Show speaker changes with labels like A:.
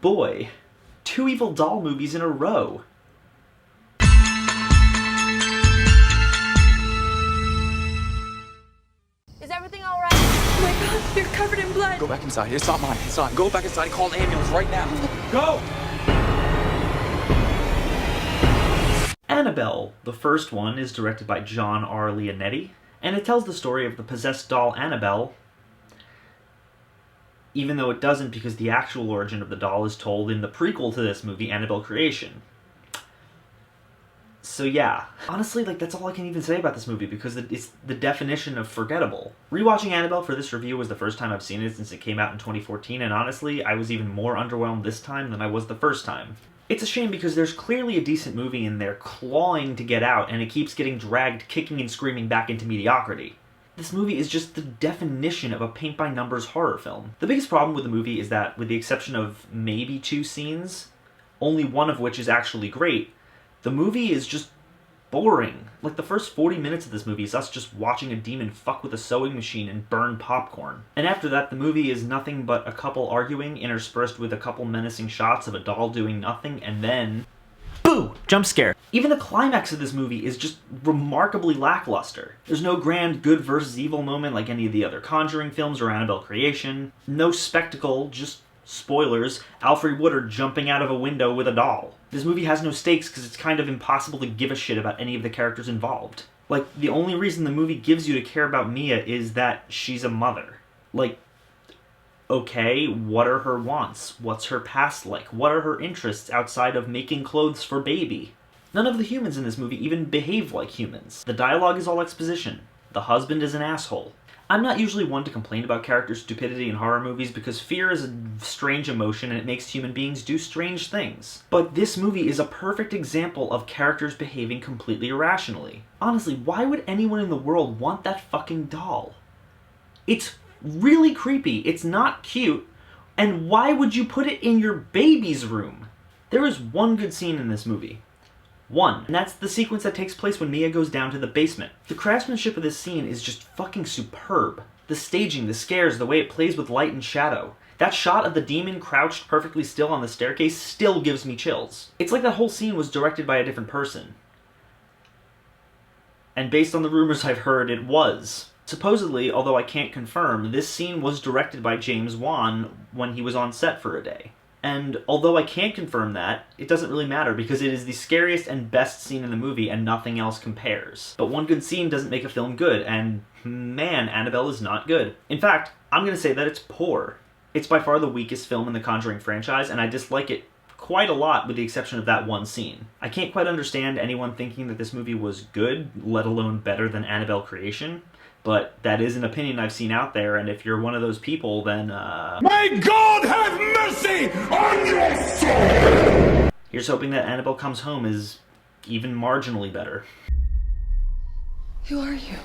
A: boy, 2 evil doll movies in a row.
B: Is everything all right? Oh my God, you're covered in blood.
C: Go back inside. It's not mine. It's not. Go back inside and call an ambulance right now. Go!
A: Annabelle, the first one, is directed by John R. Leonetti, and it tells the story of the possessed doll Annabelle, even though it doesn't, because the actual origin of the doll is told in the prequel to this movie, Annabelle Creation. So yeah, honestly, that's all I can even say about this movie, because it's the definition of forgettable. Rewatching Annabelle for this review was the first time I've seen it since it came out in 2014, and honestly, I was even more underwhelmed this time than I was the first time. It's a shame because there's clearly a decent movie in there clawing to get out, and it keeps getting dragged kicking and screaming back into mediocrity. This movie is just the definition of a paint-by-numbers horror film. The biggest problem with the movie is that, with the exception of maybe 2 scenes, only one of which is actually great, the movie is just boring. The first 40 minutes of this movie is us just watching a demon fuck with a sewing machine and burn popcorn. And after that, the movie is nothing but a couple arguing, interspersed with a couple menacing shots of a doll doing nothing, and then... boo! Jump scare. Even the climax of this movie is just remarkably lackluster. There's no grand good versus evil moment like any of the other Conjuring films or Annabelle Creation. No spectacle, just spoilers, Alfred Woodard jumping out of a window with a doll. This movie has no stakes because it's kind of impossible to give a shit about any of the characters involved. The only reason the movie gives you to care about Mia is that she's a mother. Okay, what are her wants? What's her past like? What are her interests outside of making clothes for baby? None of the humans in this movie even behave like humans. The dialogue is all exposition. The husband is an asshole. I'm not usually one to complain about character stupidity in horror movies because fear is a strange emotion and it makes human beings do strange things. But this movie is a perfect example of characters behaving completely irrationally. Honestly, why would anyone in the world want that fucking doll? It's really creepy, it's not cute, and why would you put it in your baby's room? There is one good scene in this movie. One, and that's the sequence that takes place when Mia goes down to the basement. The craftsmanship of this scene is just fucking superb. The staging, the scares, the way it plays with light and shadow. That shot of the demon crouched perfectly still on the staircase still gives me chills. It's like that whole scene was directed by a different person. And based on the rumors I've heard, it was. Supposedly, although I can't confirm, this scene was directed by James Wan when he was on set for a day. And although I can't confirm that, it doesn't really matter because it is the scariest and best scene in the movie and nothing else compares. But one good scene doesn't make a film good, and man, Annabelle is not good. In fact, I'm gonna say that it's poor. It's by far the weakest film in the Conjuring franchise, and I dislike it quite a lot with the exception of that one scene. I can't quite understand anyone thinking that this movie was good, let alone better than Annabelle Creation. But that is an opinion I've seen out there, and if you're one of those people, then,
D: May God have mercy on your soul!
A: Here's hoping that Annabelle Comes Home is even marginally better.
B: Who are you?